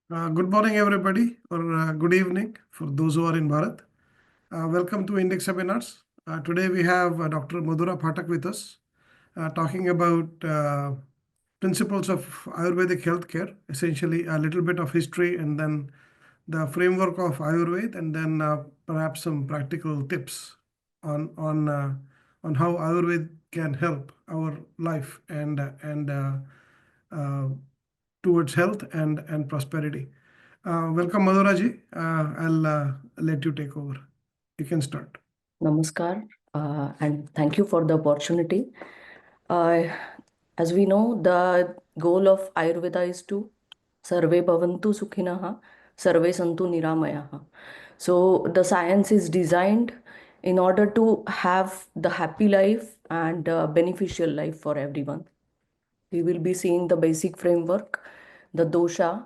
Good morning, everybody, or good evening for those who are in Bharat. Welcome to Index Seminars. Today we have Dr. Madhura Phatak with us, talking about principles of Ayurvedic healthcare, essentially a little bit of history and then the framework of Ayurveda, and then perhaps some practical tips on how Ayurveda can help our life and uh, towards health and prosperity. Welcome, Madhura ji. I'll let you take over. You can start. Namaskar, and thank you for the opportunity. Uh, as we know, the goal of Ayurveda is to sarve bhavantu sukhinaha, sarve santu niramayaha. So the science is designed in order to have the happy life and beneficial life for everyone. We will be seeing the basic framework, the dosha,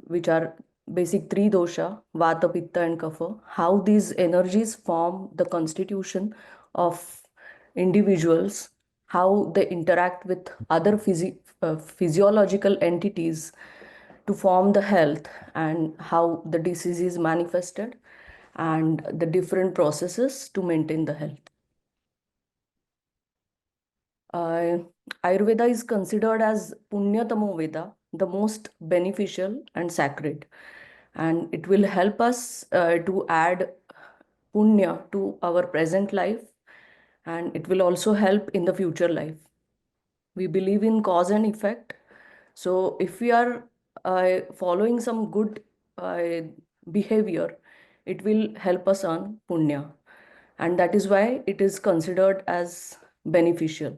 which are basic three dosha, vata, pitta, and kapha, how these energies form the constitution of individuals, how they interact with other physiological entities to form the health, and how the disease is manifested, and the different processes to maintain the health. Uh, Ayurveda is considered as Punyatamo Veda, the most beneficial and sacred. And it will help us to add punya to our present life, and it will also help in the future life. We believe in cause and effect. So if we are following some good uh, behavior, it will help us earn punya. And that is why it is considered as beneficial.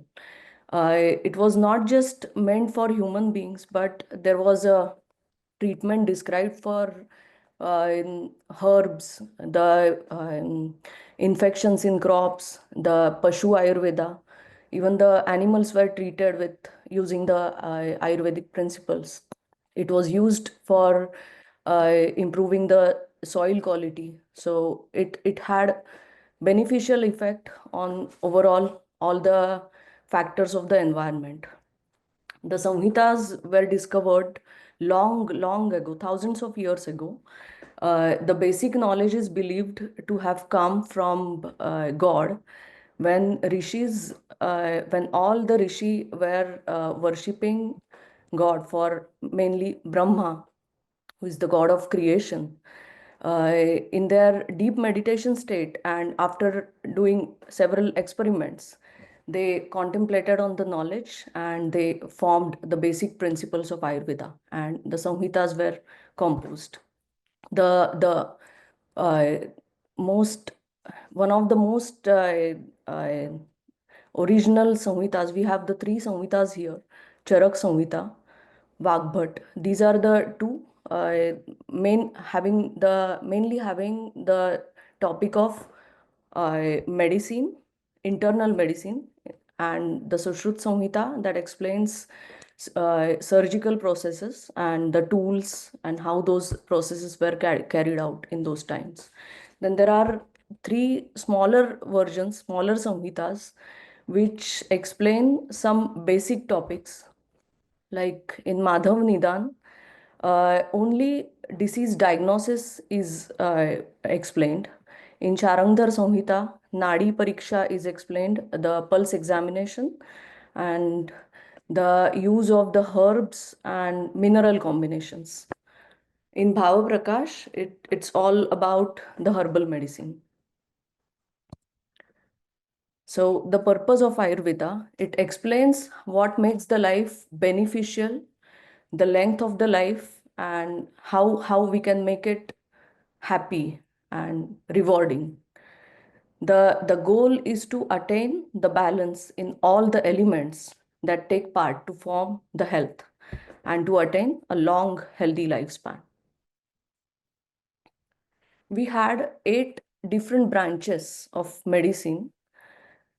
It was not just meant for human beings, but there was a treatment described for in herbs, the infections in crops, the Pashu Ayurveda. Even the animals were treated with using the Ayurvedic principles. It was used for improving the soil quality. So it had beneficial effect on overall all the factors of the environment. The Samhitas were discovered long ago, thousands of years ago. The basic knowledge is believed to have come from God when when all the rishi were worshipping God, for mainly Brahma, who is the god of creation. In their deep meditation state, and after doing several experiments, they contemplated on the knowledge and they formed the basic principles of Ayurveda, and the Samhitas were composed. The most one of the most uh, original Samhitas, we have the three Samhitas here: Charak Samhita, Vagbhat. These are the two mainly having the topic of medicine, internal medicine, and the Sushrut Samhita that explains surgical processes and the tools and how those processes were carried out in those times. Then there are three smaller versions, smaller Samhitas, which explain some basic topics. Like in Madhav Nidan, only disease diagnosis is explained. In Charangdar Samhita, Nadi Pariksha is explained, the pulse examination, and the use of the herbs and mineral combinations. In Bhava Prakash, it's all about the herbal medicine. So the purpose of Ayurveda, it explains what makes the life beneficial, the length of the life, and how we can make it happy and rewarding. The goal is to attain the balance in all the elements that take part to form the health and to attain a long, healthy lifespan. We had 8 different branches of medicine.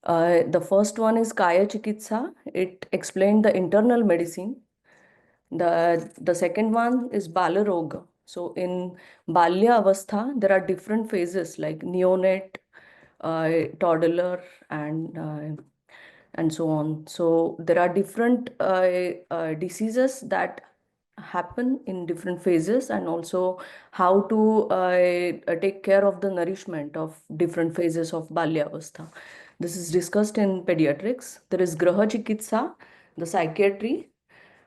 The first one is Kaya Chikitsa. It explained the internal medicine. The second one is Balaroga. So in Balya Avastha, there are different phases like neonate, toddler, and so on. So there are different diseases that happen in different phases, and also how to take care of the nourishment of different phases of Balyavastha. This is discussed in pediatrics. There is Graha Chikitsa, the psychiatry,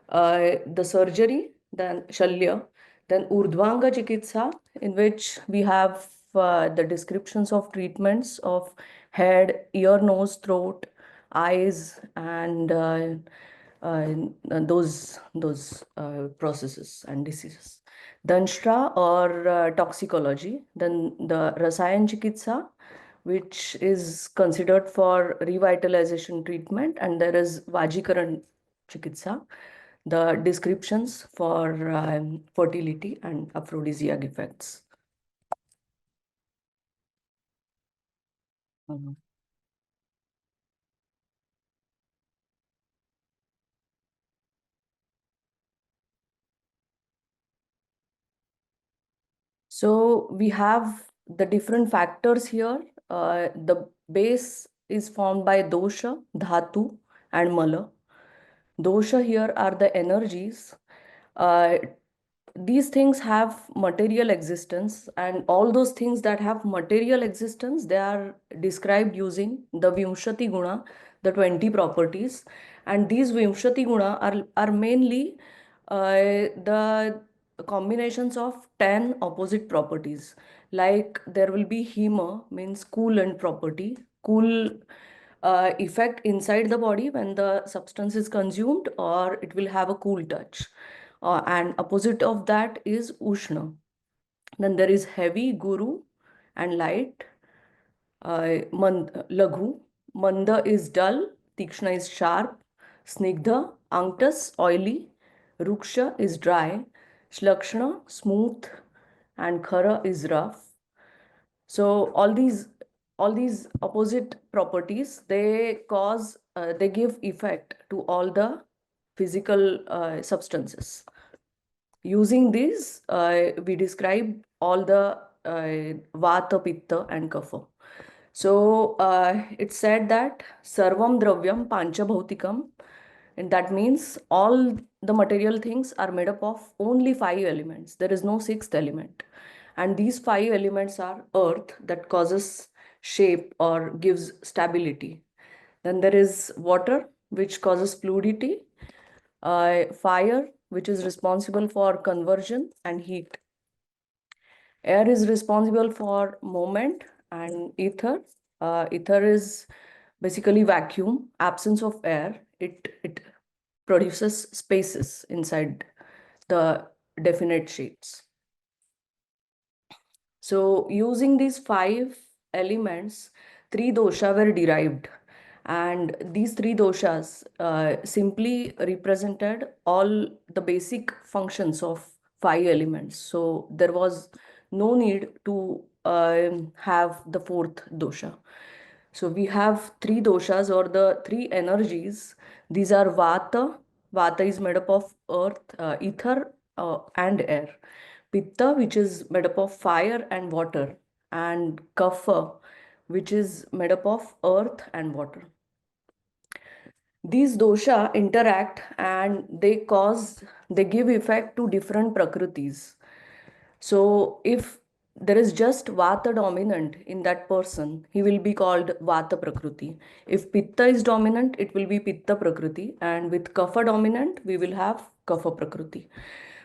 the surgery, then Shalya, then Urdhvanga Chikitsa, in which we have the descriptions of treatments of head, ear, nose, throat, eyes, and those processes and diseases. Danshra or toxicology, then the Rasayan Chikitsa, which is considered for revitalization treatment, and there is Vajikaran Chikitsa, the descriptions for fertility and aphrodisiac effects. Mhm. So we have the different factors here. The base is formed by dosha, dhatu, and mala. Dosha here are the energies. Uh, these things have material existence, and all those things that have material existence, they are described using the Vimshati Guna, the 20 properties. And these Vimshati Guna are mainly the combinations of 10 opposite properties. Like there will be Hema, means coolant property, cool effect inside the body when the substance is consumed, or it will have a cool touch. And opposite of that is Ushna. Then there is heavy, Guru, and light. Laghu. Manda is dull, Tikshna is sharp, Snigdha, Anctus, oily, Ruksha is dry, Shlakshna, smooth, and Khara is rough. So all these opposite properties, they give effect to all the physical substances. Using these, we describe all the vata, pitta, and kapha. So it said that sarvam dravyam panchabhautikam, and that means all the material things are made up of only five elements. There is no sixth element. And these five elements are earth, that causes shape or gives stability. Then there is water, which causes fluidity, fire, which is responsible for conversion and heat. Air is responsible for movement, and ether. Ether is basically vacuum, absence of air. It produces spaces inside the definite shapes. So using these five elements, three dosha were derived. And these three doshas simply represented all the basic functions of five elements. So there was no need to have the fourth dosha. So we have three doshas, or the three energies. These are vata. Vata is made up of earth, ether, and air. Pitta, which is made up of fire and water. And kapha, which is made up of earth and water. These dosha interact, and they give effect to different prakrutis. So if there is just vata dominant in that person, he will be called vata prakruti. If pitta is dominant, it will be pitta prakruti, and with kapha dominant, we will have kapha prakruti.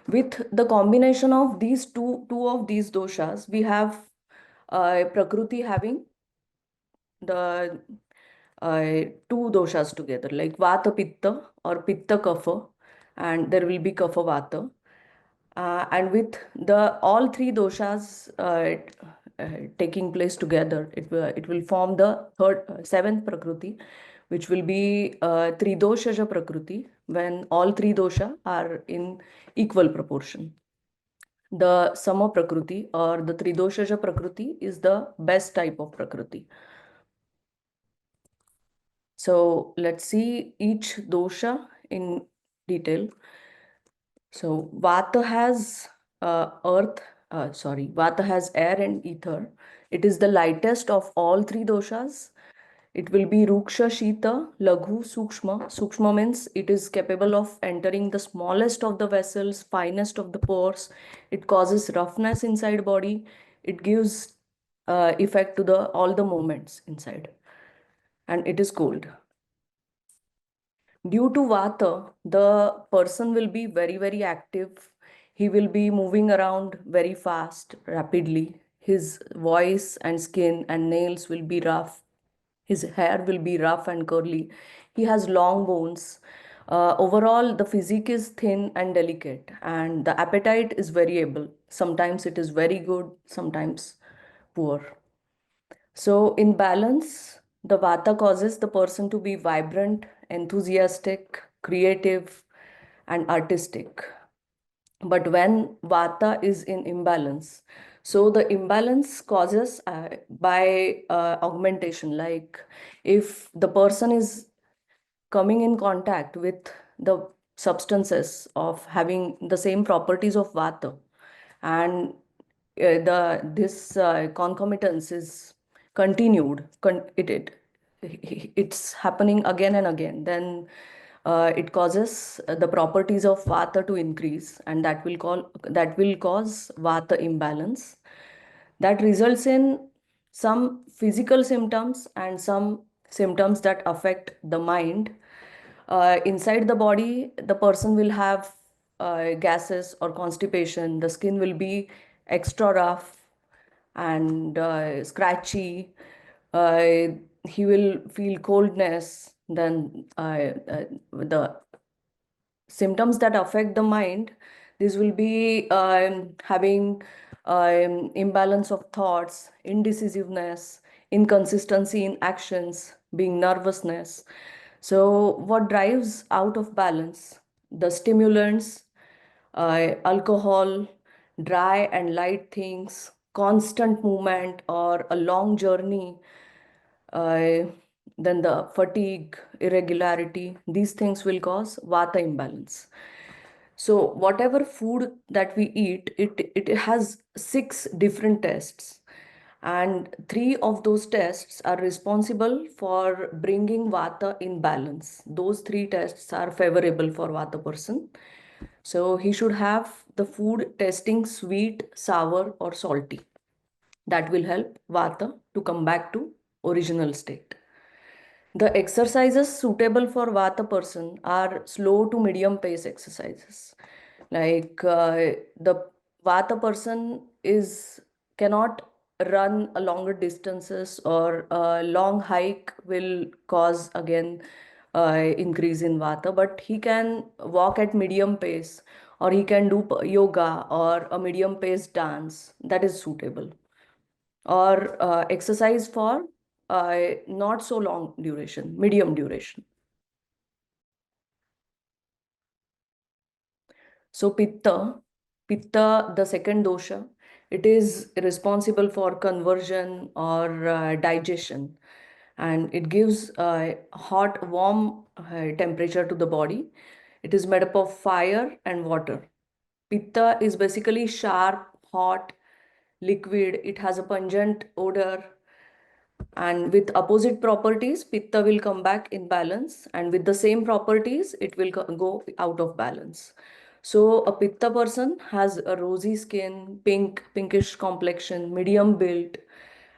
With the combination of these two of these doshas, we have prakruti having the two doshas together, like vata pitta or pitta kapha, and there will be kapha vata. And with the all three doshas taking place together, it will form the seventh prakruti, which will be tridoshaja prakruti, when all three dosha are in equal proportion. The sama prakruti or the tridoshaja prakruti is the best type of prakruti. So let's see each dosha in detail. So Vata has Vata has air and ether. It is the lightest of all three doshas. It will be Ruksha, Shita, Laghu, Sukshma. Sukshma means it is capable of entering the smallest of the vessels, finest of the pores. It causes roughness inside body. It gives effect to the all the movements inside. And it is cold. Due to Vata, the person will be very, very active. He will be moving around very fast, rapidly. His voice and skin and nails will be rough. His hair will be rough and curly. He has long bones. Overall, the physique is thin and delicate, and the appetite is variable. Sometimes it is very good, sometimes poor. So, in balance, the Vata causes the person to be vibrant, enthusiastic, creative, and artistic. But when Vata is in imbalance, so the imbalance causes by augmentation, like if the person is coming in contact with the substances of having the same properties of Vata, and the this concomitance is continued, it's happening again and again, then it causes the properties of Vata to increase, and that will cause Vata imbalance. That results in some physical symptoms and some symptoms that affect the mind. Inside the body, the person will have gases or constipation. The skin will be extra rough and scratchy. Uh, he will feel coldness. Then the symptoms that affect the mind, this will be having imbalance of thoughts, indecisiveness, inconsistency in actions, being nervousness. So what drives out of balance? The stimulants, alcohol, dry and light things, constant movement or a long journey, uh, then the fatigue, irregularity, these things will cause vata imbalance. So whatever food that we eat, it has 6 different tests. And 3 of those tests are responsible for bringing vata in balance. Those 3 tests are favorable for vata person. So he should have the food testing sweet, sour, or salty. That will help vata to come back to original state. The exercises suitable for Vata person are slow to medium pace exercises. Like the Vata person is cannot run a longer distances, or a long hike will cause again increase in Vata, but he can walk at medium pace, or he can do yoga or a medium pace dance that is suitable, or exercise for not so long duration, medium duration. So Pitta, the second dosha, it is responsible for conversion or digestion, and it gives hot, warm temperature to the body. It is made up of fire and water. Pitta is basically sharp, hot, liquid. It has a pungent odor, and with opposite properties, pitta will come back in balance, and with the same properties it will go out of balance. So a pitta person has a rosy skin, pinkish complexion, medium build,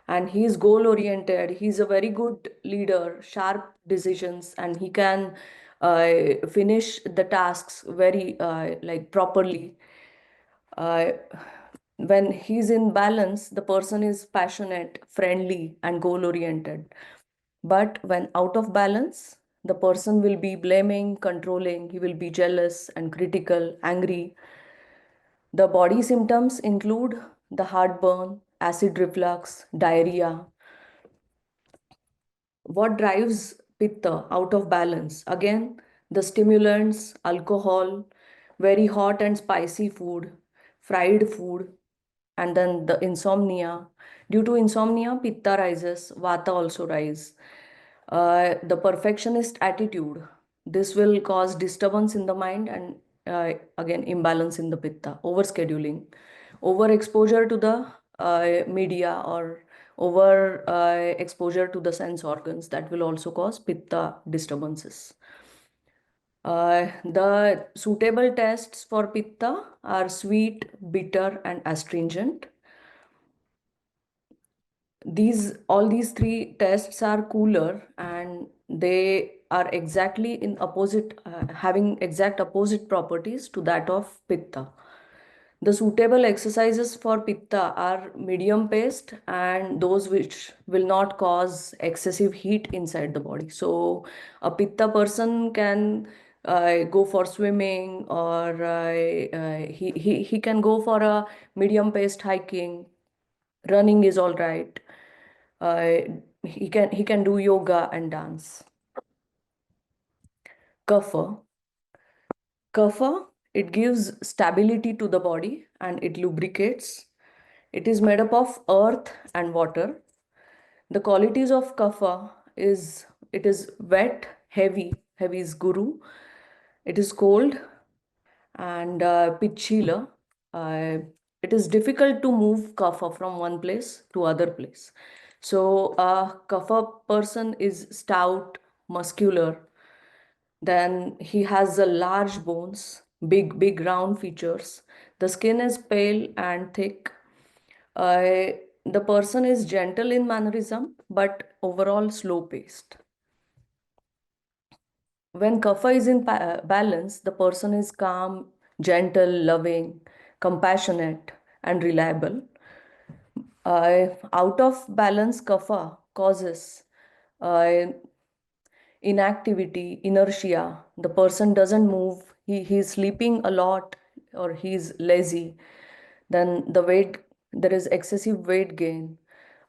and he is goal oriented. He's a very good leader, sharp decisions, and he can finish the tasks very like properly. uh, when he's in balance, the person is passionate, friendly, and goal oriented. But when out of balance, the person will be blaming, controlling, he will be jealous and critical, angry. The body symptoms include the heartburn, acid reflux, diarrhea. What drives pitta out of balance? Again, the stimulants, alcohol, very hot and spicy food, fried food, and then the insomnia. Due to insomnia, pitta rises, vata also rise. The perfectionist attitude, this will cause disturbance in the mind, and again imbalance in the pitta. Overscheduling, overexposure to the media or over exposure to the sense organs. That will also cause pitta disturbances. The suitable tests for pitta are sweet, bitter, and astringent. All these three tests are cooler, and they are exactly in opposite, having exact opposite properties to that of pitta. The suitable exercises for pitta are medium paced and those which will not cause excessive heat inside the body. So a pitta person can go for swimming, or he can go for a medium paced hiking. Running is all right. uh, he can do yoga and dance. Kapha. Kapha, it gives stability to the body and it lubricates. It is made up of earth and water. The qualities of kapha is it is wet, heavy. Heavy is guru. It is cold, and pitchila. Uh, it is difficult to move kapha from one place to other place. So a kapha person is stout, muscular. Then he has a large bones, big round features. The skin is pale and thick. Uh, the person is gentle in mannerism, but overall slow paced. When kapha is in balance, the person is calm, gentle, loving, compassionate, and reliable. Out of balance, kapha causes uh, inactivity, inertia. The person doesn't move. He's sleeping a lot, or he's lazy. Then there is excessive weight gain.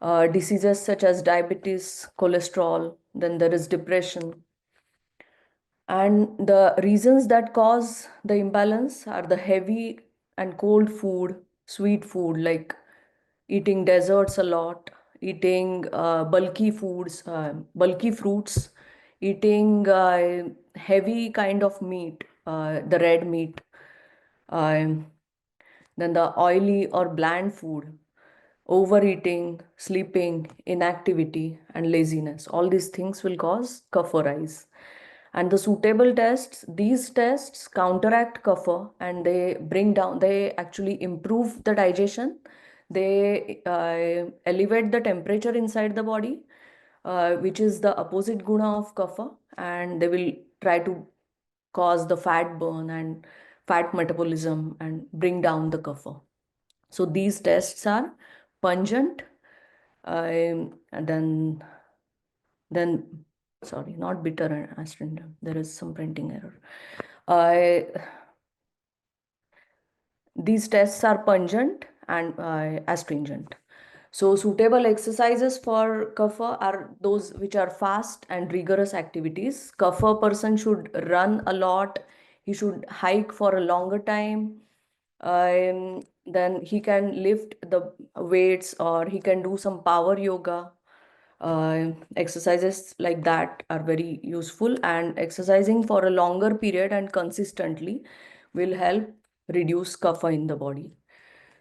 Diseases such as diabetes, cholesterol. Then there is depression. And the reasons that cause the imbalance are the heavy and cold food, sweet food, like eating desserts a lot, eating bulky foods, bulky fruits, eating heavy kind of meat, the red meat, um, then the oily or bland food, overeating, sleeping, inactivity, and laziness. All these things will cause kapha rise. And the suitable tests, these tests counteract kapha and they actually improve the digestion. They elevate the temperature inside the body, which is the opposite guna of kapha, and they will try to cause the fat burn and fat metabolism and bring down the kapha. So these tests are pungent, and then sorry, not bitter and astringent. There is some printing error. Uh, these tests are pungent and astringent. So suitable exercises for kapha are those which are fast and rigorous activities. Kapha person should run a lot. He should hike for a longer time. Then he can lift the weights, or he can do some power yoga. Exercises like that are very useful, and exercising for a longer period and consistently will help reduce kapha in the body.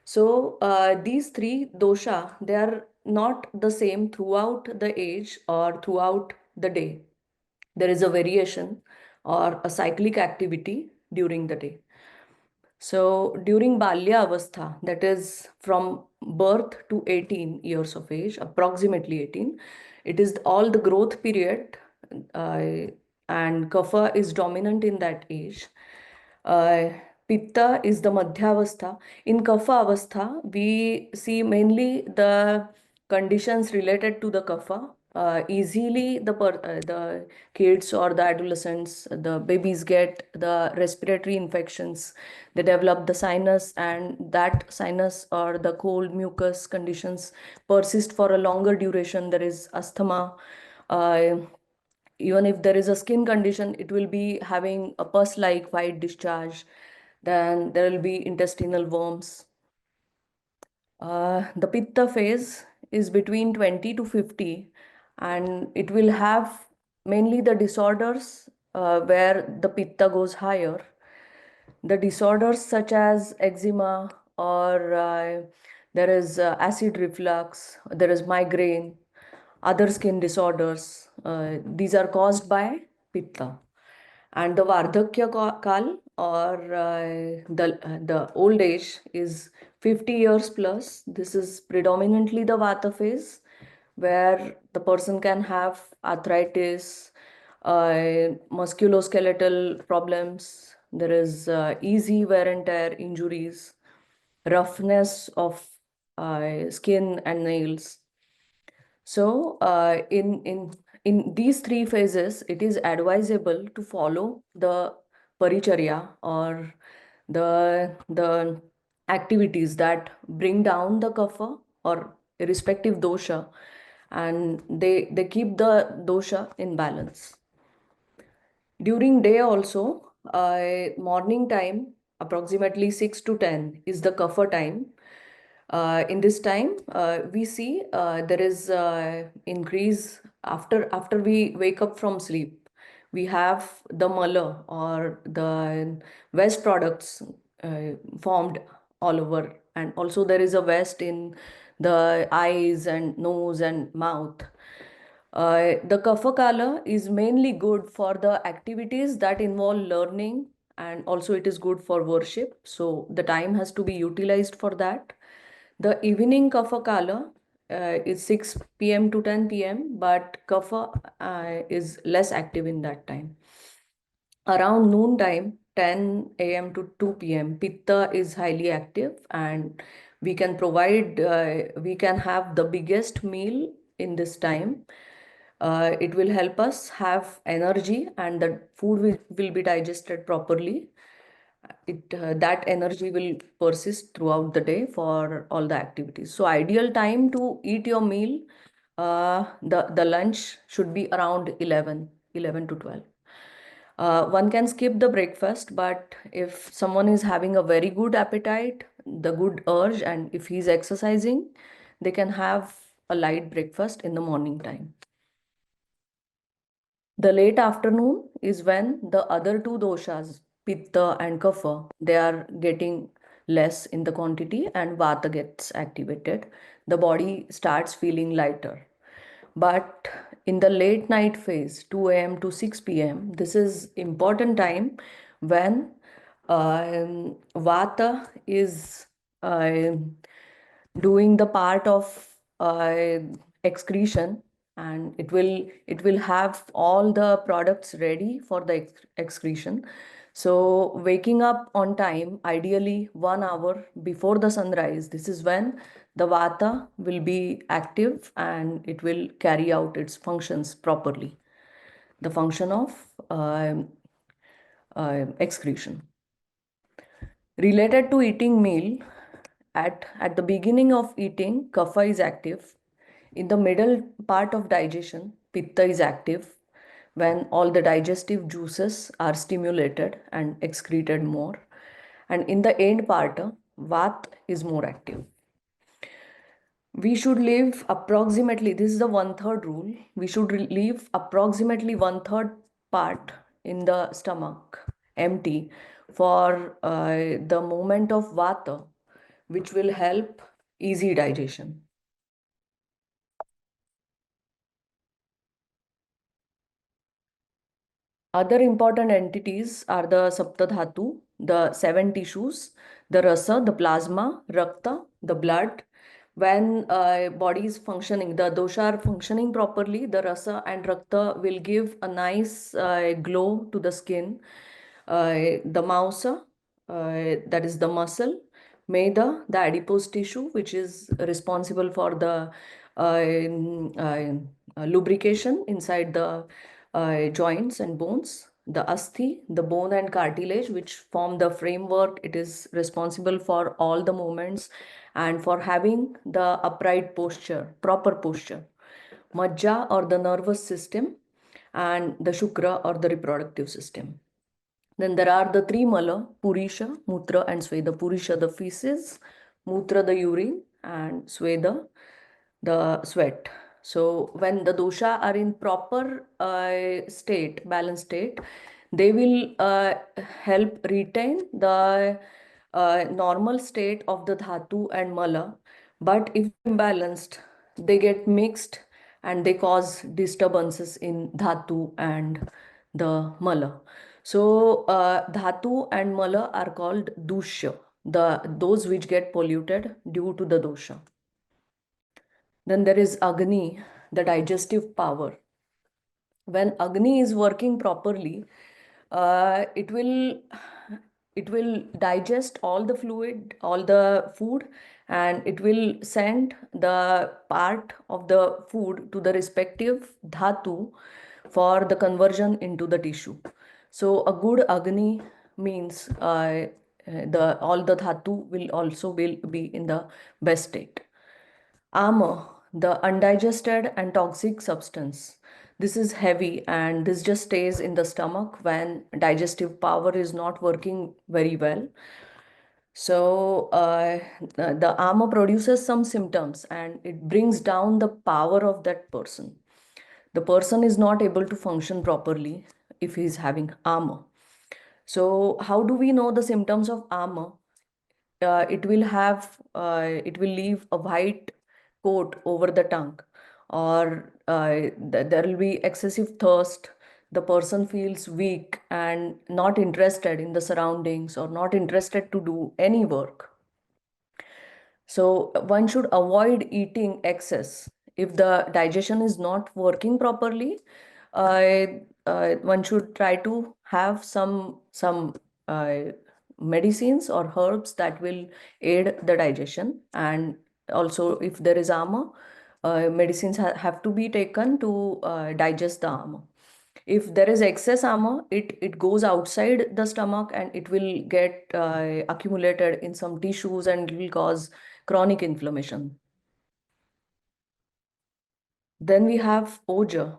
So these three dosha, they are not the same throughout the age or throughout the day. There is a variation or a cyclic activity during the day. So during Balya Avastha, that is from birth to 18 years of age, approximately 18, it is all the growth period, uh, and Kapha is dominant in that age. Uh, Pitta is the Madhyavastha. In Kapha Avastha, we see mainly the conditions related to the Kapha. Easily, the kids or the adolescents, the babies get the respiratory infections. They develop the sinus, and that sinus or the cold mucus conditions persist for a longer duration. There is asthma. Uh, Even if there is a skin condition, it will be having a pus-like white discharge. Then there will be intestinal worms. The pitta phase is between 20 to 50, and it will have mainly the disorders where the pitta goes higher. The disorders such as eczema or There is acid reflux, there is migraine, other skin disorders. These are caused by pitta. And the Vardhakya Kal, or the old age, is 50 years plus. This is predominantly the Vata phase, where the person can have arthritis, musculoskeletal problems. There is easy wear and tear injuries, roughness of skin and nails. So, in these three phases, it is advisable to follow the paricharya, or the activities that bring down the kapha or irrespective dosha, and they keep the dosha in balance. During day also, morning time, approximately 6 to 10 is the kapha time. In this time, we see there is increase after we wake up from sleep. We have the mala, or the waste products formed all over, and also there is a waste in the eyes and nose and mouth. The kapha kala is mainly good for the activities that involve learning, and also it is good for worship. So the time has to be utilized for that. The evening kapha kala is 6 p.m. to 10 p.m., but kapha is less active in that time. Around noon time, 10 a.m. to 2 p.m., pitta is highly active, and we can have the biggest meal in this time. It will help us have energy, and the food will be digested properly. That energy will persist throughout the day for all the activities. So ideal time to eat your meal, the lunch should be around 11 to 12. One can skip the breakfast, but if someone is having a very good appetite, the good urge, and if he's exercising, they can have a light breakfast in the morning time. The late afternoon is when the other two doshas, pitta and kapha, they are getting less in the quantity, and vata gets activated. The body starts feeling lighter. But in the late night phase, 2 a.m. to 6 p.m., this is important time when vata is doing the part of excretion, and it will have all the products ready for the excretion. So waking up on time, ideally 1 hour before the sunrise, this is when the vata will be active, and it will carry out its functions properly, the function of excretion. Related to eating meal, at the beginning of eating, kapha is active. In the middle part of digestion, pitta is active when all the digestive juices are stimulated and excreted more. And in the end part, vat is more active. We should leave approximately, this is the 1/3 rule, we should leave approximately 1/3 part in the stomach empty for the movement of vata, which will help easy digestion. Other important entities are the Saptadhatu, the 7 tissues, the rasa, the plasma, rakta, the blood. When body is functioning, the dosha are functioning properly, the rasa and rakta will give a nice glow to the skin. The mausa, that is the muscle, meda, the adipose tissue, which is responsible for the lubrication inside the joints and bones. The asthi, the bone and cartilage, which form the framework, it is responsible for all the movements and for having the upright posture, proper posture. Majja, or the nervous system, and the shukra, or the reproductive system. Then there are the three mala, Purisha, Mutra, and Sweda. Purisha, the feces, Mutra, the urine, and Sweda, the sweat. So when the dosha are in proper state, balanced state, they will help retain the normal state of the dhatu and mala, But if imbalanced, they get mixed and they cause disturbances in dhatu and the mala. So dhatu and mala are called dusha, those which get polluted due to the dosha. Then there is agni, the digestive power. When agni is working properly, it will digest all the fluid, all the food, and it will send the part of the food to the respective dhatu for the conversion into the tissue. So a good agni means the all the dhatu will also will be in the best state. Armor, the undigested and toxic substance. This is heavy and this just stays in the stomach when digestive power is not working very well. So, the armor produces some symptoms and it brings down the power of that person. The person is not able to function properly if he is having armor. So, how do we know the symptoms of armor? It will leave a white coat over the tongue, or there will be excessive thirst. The person feels weak and not interested in the surroundings or not interested to do any work. So one should avoid eating excess. If the digestion is not working properly, uh, one should try to have some uh, medicines or herbs that will aid the digestion. And also, if there is armor, medicines have to be taken to digest the armor. If there is excess armor, it goes outside the stomach and it will get accumulated in some tissues and it will cause chronic inflammation. Then we have Oja.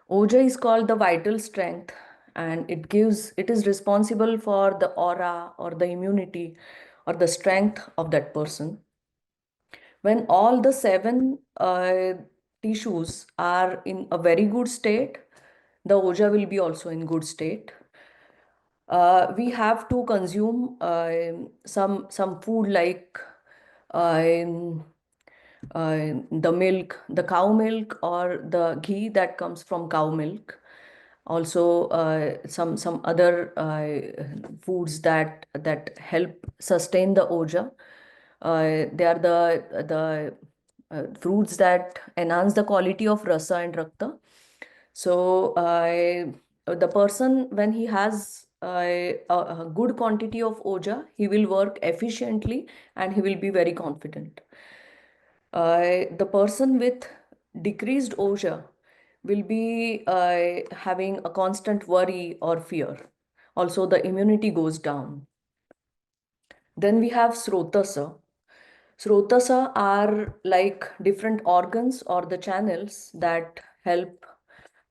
Oja is called the vital strength, and it is responsible for the aura or the immunity or the strength of that person. When all the seven tissues are in a very good state, the Oja will be also in good state. We have to consume some food like um, the milk, the cow milk or the ghee that comes from cow milk. Also, some other foods that help sustain the oja. They are the fruits that enhance the quality of rasa and rakta. So the person, when he has a good quantity of oja, he will work efficiently and he will be very confident. The person with decreased oja will be having a constant worry or fear. Also, the immunity goes down. Then we have srotasa. Srotasa are like different organs or the channels that help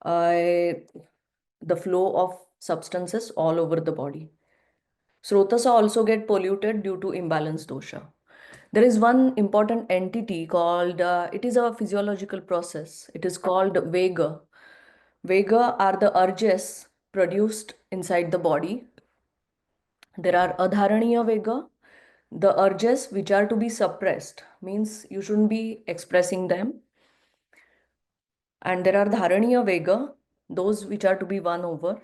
the flow of substances all over the body. Srotasa also get polluted due to imbalance dosha. There is one important entity called, it is a physiological process. It is called Vega. Vega are the urges produced inside the body. There are Adharaniya Vega, the urges which are to be suppressed, means you shouldn't be expressing them. And there are Dharaniya Vega, those which are to be won over.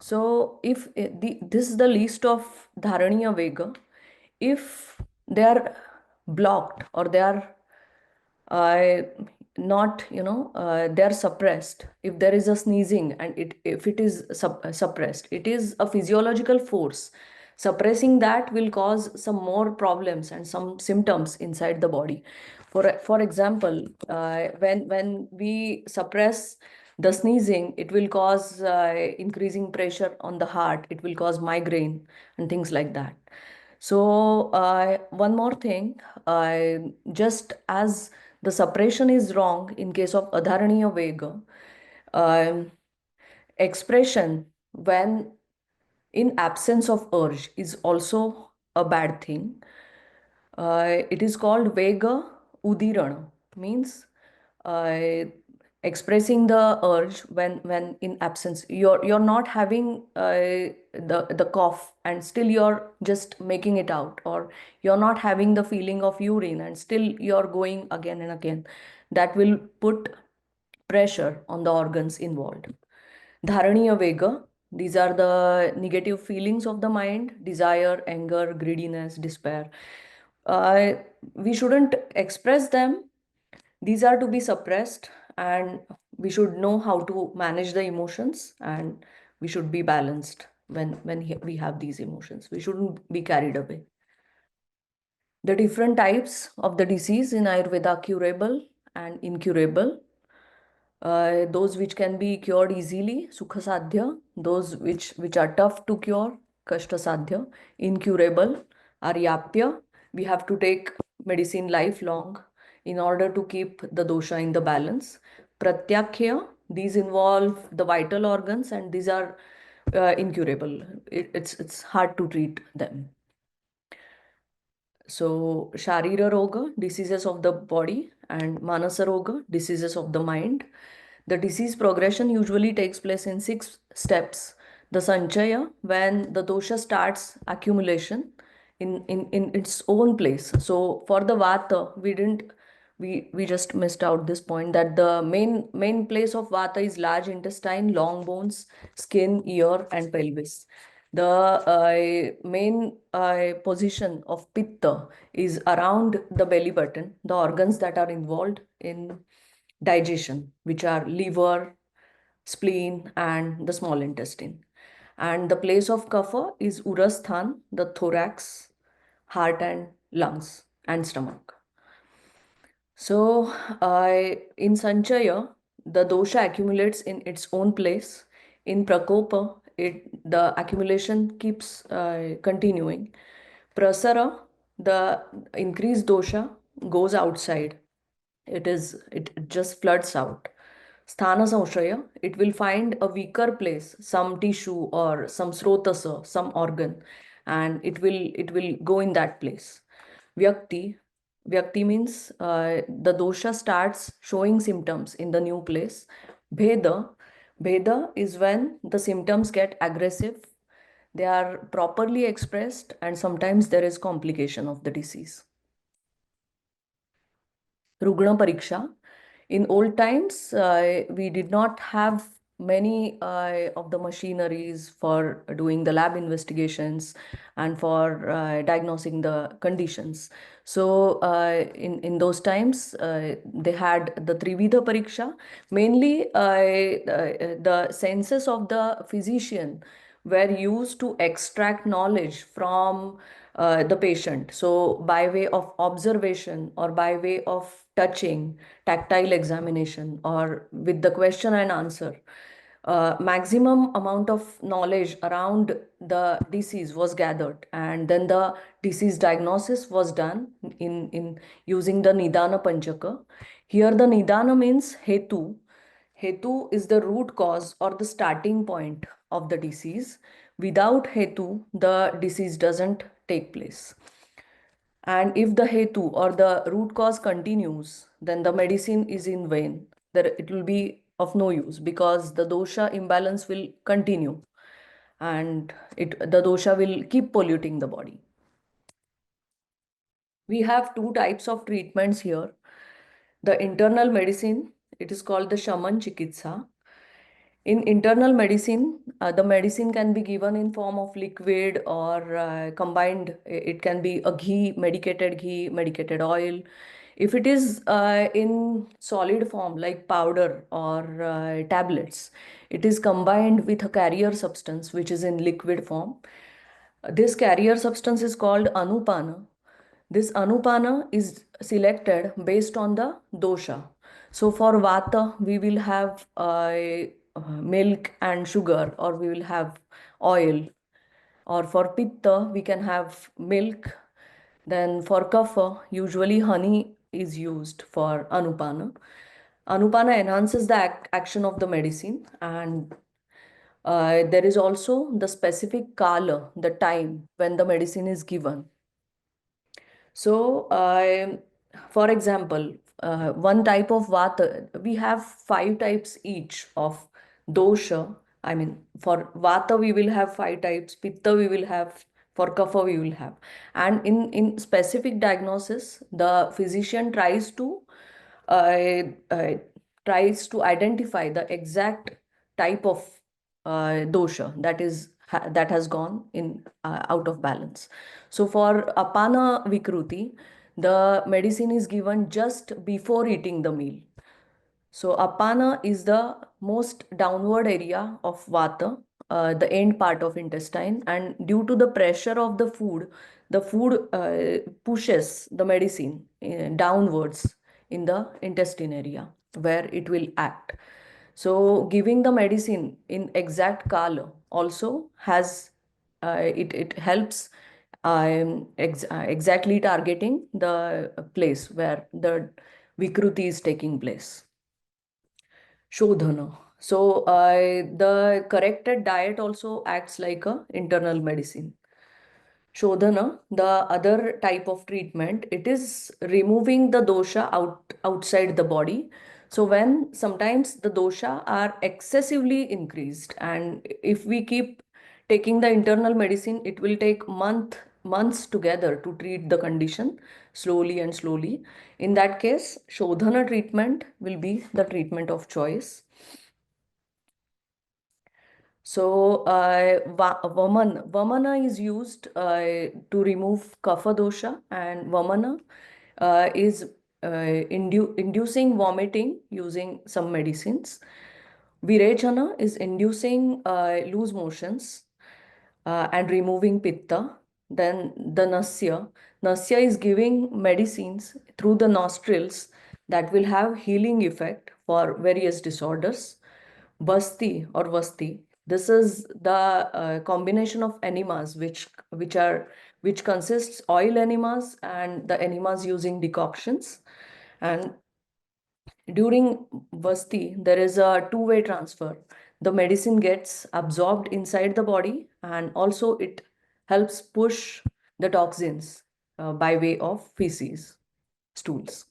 So if this is the list of Dharaniya Vega, if they are blocked or they are uh, not, they are suppressed. If there is a sneezing and if it is suppressed, it is a physiological force. Suppressing that will cause some more problems and some symptoms inside the body. For example, when we suppress the sneezing, it will cause increasing pressure on the heart. It will cause migraine and things like that. So one more thing, just as the suppression is wrong in case of Adharaniya Vega, um, expression when in absence of urge is also a bad thing. It is called Vega Udirana, means uh, expressing the urge when in absence. You're not having the cough and still you're just making it out, or you're not having the feeling of urine and still you're going again and again. That will put pressure on the organs involved. Dharaniya Vega, these are the negative feelings of the mind: desire, anger, greediness, despair. Uh, we shouldn't express them. These are to be suppressed, and we should know how to manage the emotions, and we should be balanced we have these emotions. We shouldn't be carried away. The different types of the disease in Ayurveda: curable and incurable. Those which can be cured easily, sukha sadhya. Those which are tough to cure, kashta sadhya. Incurable are yapya. We have to take medicine lifelong in order to keep the dosha in the balance. Pratyakhya, these involve the vital organs and these are incurable. It's hard to treat them. So, Sharira Roga, diseases of the body, and Manasa Roga, diseases of the mind. The disease progression usually takes place in 6 steps. The Sanchaya, when the dosha starts accumulation in its own place. So, for the Vata, we just missed out this point, that the main place of Vata is large intestine, long bones, skin, ear, and pelvis. The main position of pitta is around the belly button, the organs that are involved in digestion, which are liver, spleen, and the small intestine. And the place of kapha is urasthan, the thorax, heart and lungs, and stomach. So, in Sanchaya, the dosha accumulates in its own place. In Prakopa, the accumulation keeps continuing. Prasara, the increased dosha goes outside. It just floods out. Sthana Samshaya, it will find a weaker place, some tissue or some srotasa, some organ, and it will go in that place. Vyakti, Vyakti means the dosha starts showing symptoms in the new place. Bheda, Bheda is when the symptoms get aggressive, they are properly expressed, and sometimes there is complication of the disease. Rugna Pariksha. In old times, we did not have many of the machineries for doing the lab investigations and for diagnosing the conditions. So, in those times, they had the Trivida Pariksha. Mainly, the senses of the physician were used to extract knowledge from the patient. So, by way of observation or by way of touching, tactile examination, or with the question and answer, maximum amount of knowledge around the disease was gathered, and then the disease diagnosis was done in using the Nidana Panchaka. Here, the Nidana means Hetu. Hetu is the root cause or the starting point of the disease. Without Hetu, the disease doesn't take place. And if the Hetu or the root cause continues, then the medicine is in vain. It will be of no use because the dosha imbalance will continue and the dosha will keep polluting the body. We have 2 types of treatments here. The internal medicine, it is called the Shaman Chikitsa. In internal medicine, the medicine can be given in form of liquid or combined. It can be a ghee, medicated oil. If it is in solid form like powder or tablets, it is combined with a carrier substance which is in liquid form. This carrier substance is called Anupana. This Anupana is selected based on the dosha. So for Vata, we will have milk and sugar, or we will have oil. Or for Pitta, we can have milk. Then for Kapha, usually honey is used for Anupana. Anupana enhances the action of the medicine, and there is also the specific kala, the time when the medicine is given. So, for example, one type of vata. We have 5 types each of dosha. I mean, for vata we will have 5 types, pitta we will have, for kapha we will have. And in specific diagnosis, the physician uh, uh, tries to identify the exact type of dosha that has gone in out of balance. So for apana vikruti, the medicine is given just before eating the meal. So apana is the most downward area of vata, the end part of intestine, and due to the pressure of the food pushes the medicine downwards in the intestine area where it will act. So giving the medicine in exact kala also has it helps exactly targeting the place where the vikruti is taking place. Shodhana. So the corrected diet also acts like a internal medicine. Shodhana, the other type of treatment, it is removing the dosha outside the body. So when sometimes the dosha are excessively increased, and if we keep taking the internal medicine, it will take months together to treat the condition slowly and slowly. In that case, Shodhana treatment will be the treatment of choice. So, Vamana is used to remove kapha dosha, and Vamana is inducing vomiting using some medicines. Virechana is inducing loose motions and removing pitta. Then the Nasya is giving medicines through the nostrils that will have healing effect for various disorders. Basti or Vasti. This is the combination of enemas which consists oil enemas and the enemas using decoctions. And during Vasti, there is a two-way transfer. The medicine gets absorbed inside the body, and also it helps push the toxins by way of feces, stools.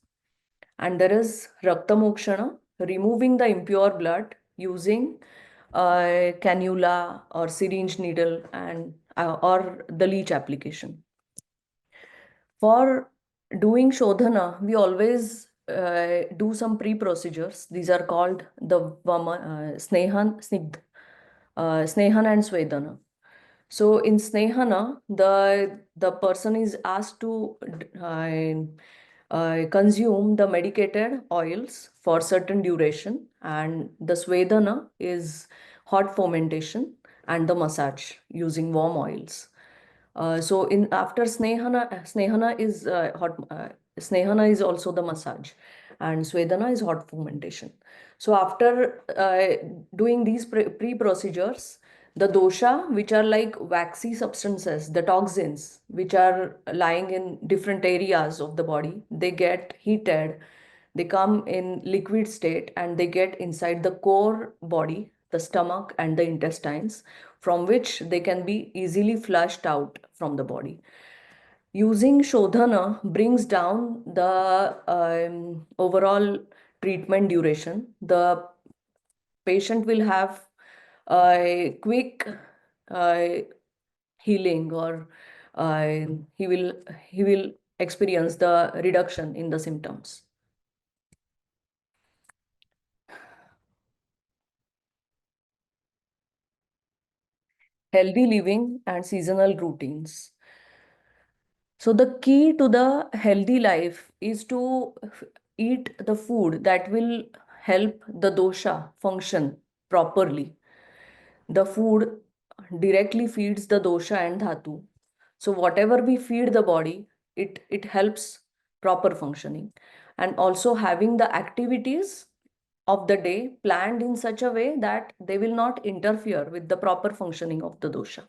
And there is Rakta Mokshana, removing the impure blood using cannula or syringe needle and or the leech application. For doing Shodhana, we always do some pre-procedures. These are called the Snehan, Snigdh, Snehan and Swedana. So in Snehana, the person is asked to consume the medicated oils for certain duration, and the Swedana is hot fermentation and the massage using warm oils. So in after Snehana is Snehana is also the massage, and Swedana is hot fermentation. So after doing these pre-procedures, the dosha, which are like waxy substances, the toxins, which are lying in different areas of the body, they get heated, they come in liquid state, and they get inside the core body, the stomach and the intestines, from which they can be easily flushed out from the body. Using Shodhana brings down the overall treatment duration. The patient will have a quick uh, healing, or uh, he will he will experience the reduction in the symptoms. Healthy living and seasonal routines. So the key to the healthy life is to eat the food that will help the dosha function properly. The food directly feeds the dosha and dhatu. So whatever we feed the body, it helps proper functioning. And also having the activities of the day planned in such a way that they will not interfere with the proper functioning of the dosha.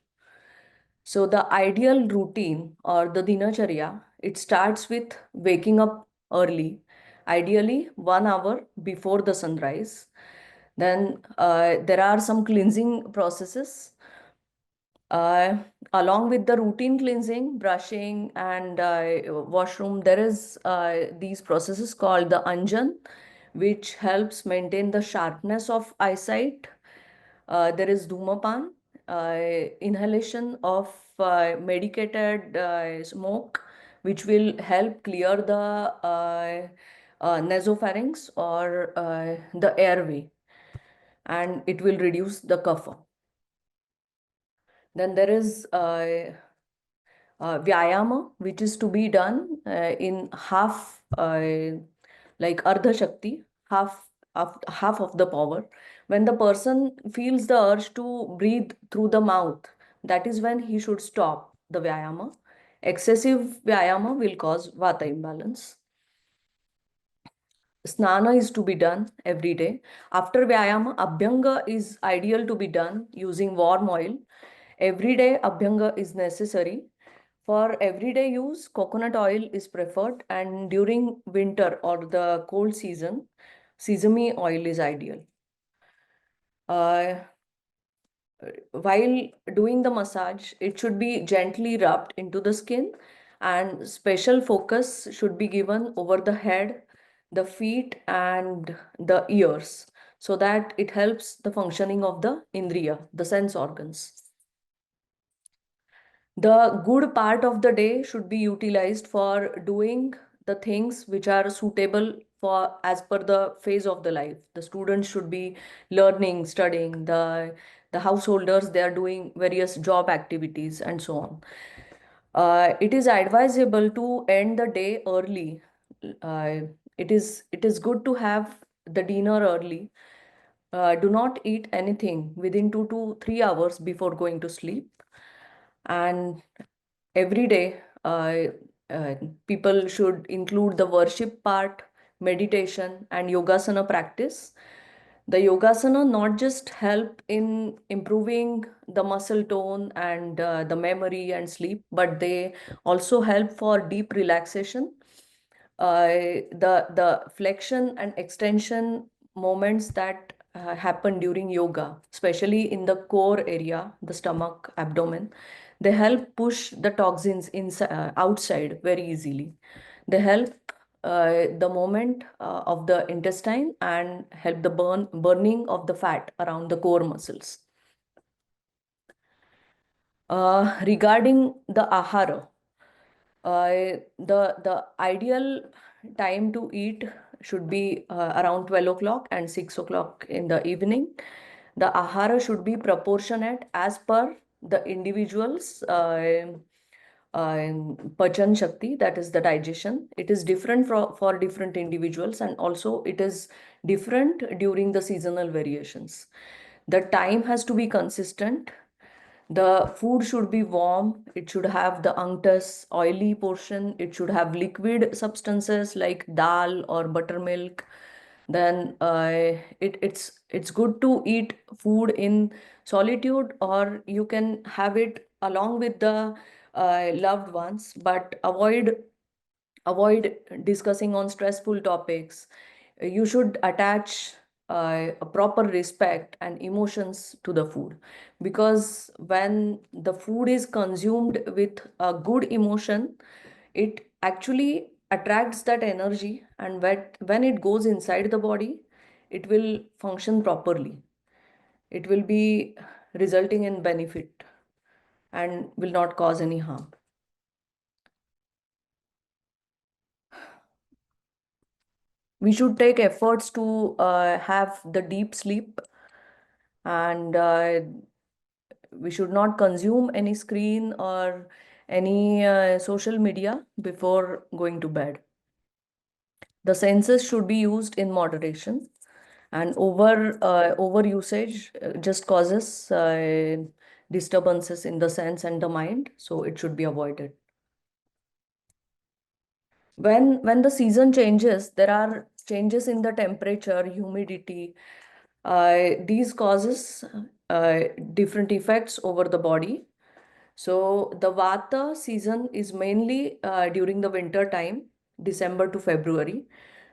So the ideal routine or the dinacharya, it starts with waking up early, ideally 1 hour before the sunrise. Then there are some cleansing processes Uh, Along with the routine cleansing, brushing, and washroom, there is these processes called the anjan, which helps maintain the sharpness of eyesight. There is dhumapan, inhalation of medicated smoke, which will help clear the nasopharynx or the airway, and it will reduce the kapha. Then there is vyayama, which is to be done in half, like ardha shakti, half of the power. When the person feels the urge to breathe through the mouth, that is when he should stop the vyayama. Excessive vyayama will cause vata imbalance. Snana is to be done every day. After vyayama, abhyanga is ideal to be done using warm oil. Every day, abhyanga is necessary. For everyday use, coconut oil is preferred, and during winter or the cold season, sesame oil is ideal. Uh, while doing the massage, it should be gently rubbed into the skin, and special focus should be given over the head, the feet, and the ears, so that it helps the functioning of the indriya, the sense organs. The good part of the day should be utilized for doing the things which are suitable for as per the phase of the life. The students should be learning, studying, the householders, they are doing various job activities and so on. It is advisable to end the day early. uh, it is good to have the dinner early. Do not eat anything within 2 to 3 hours before going to sleep. And every day, uh, people should include the worship part, meditation, and yogasana practice. The yogasana not just help in improving the muscle tone and the memory and sleep, but they also help for deep relaxation. The flexion and extension moments that happen during yoga, especially in the core area, the stomach, abdomen, they help push the toxins inside, outside very easily. They help the movement of the intestine and help the burning of the fat around the core muscles. Regarding the ahara, the ideal time to eat should be around 12 o'clock and 6 o'clock in the evening. The ahara should be proportionate as per the individual's pachan shakti, that is the digestion. It is different for different individuals, and also it is different during the seasonal variations. The time has to be consistent. The food should be warm. It should have the unctus, oily portion. It should have liquid substances like dal or buttermilk. Then it's good to eat food in solitude, or you can have it along with the loved ones, but avoid discussing on stressful topics. You should attach a proper respect and emotions to the food, because when the food is consumed with a good emotion, it actually attracts that energy, and when it goes inside the body, it will function properly. It will be resulting in benefit and will not cause any harm. We should take efforts to have the deep sleep, and we should not consume any screen or any social media before going to bed. The senses should be used in moderation, and over usage just causes disturbances in the sense and the mind, so it should be avoided. When the season changes, there are changes in the temperature, humidity. These causes different effects over the body. So the Vata season is mainly during the winter time, December to February.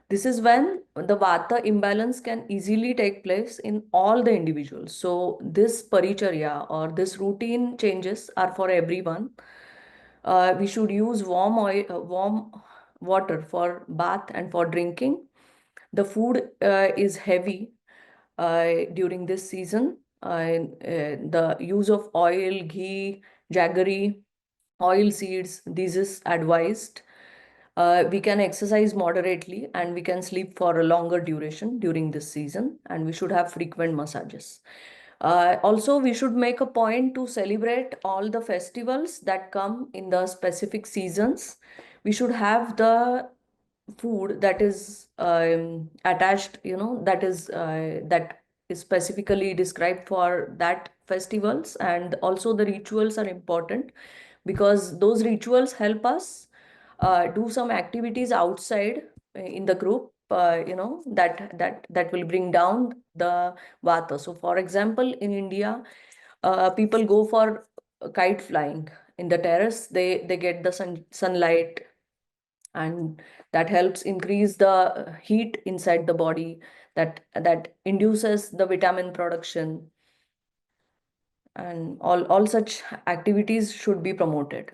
This is when the vata imbalance can easily take place in all the individuals. So this paricharya or this routine changes are for everyone. We should use warm oil, warm water for bath and for drinking. The food is heavy during this season. The use of oil, ghee, jaggery, oil seeds, this is advised. We can exercise moderately and we can sleep for a longer duration during this season, and we should have frequent massages. Also, we should make a point to celebrate all the festivals that come in the specific seasons. We should have the food that is attached, that is specifically described for that festivals, and also the rituals are important because those rituals help us do some activities outside in the group, that will bring down the vata. So for example, in India, people go for kite flying in the terrace. They get the sunlight, and that helps increase the heat inside the body, that induces the vitamin production, and all such activities should be promoted.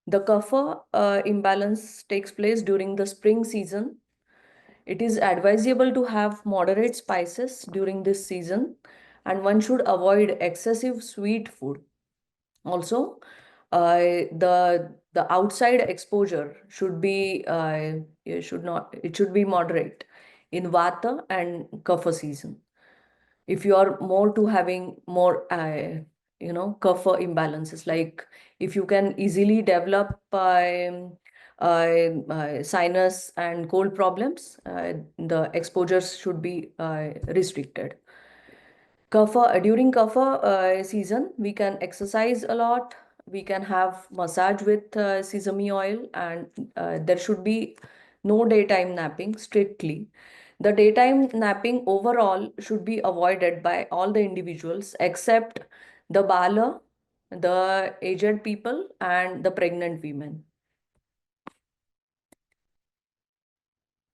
The kapha imbalance takes place during the spring season. It is advisable to have moderate spices during this season, and one should avoid excessive sweet food. Also, the outside exposure should be it should be moderate in vata and kapha season. If you are more to having more kapha imbalances, like if you can easily develop sinus and cold problems, the exposures should be restricted. Kapha, during kapha season, we can exercise a lot. We can have massage with sesame oil, and there should be no daytime napping strictly. The daytime napping overall should be avoided by all the individuals except the bala, the aged people, and the pregnant women.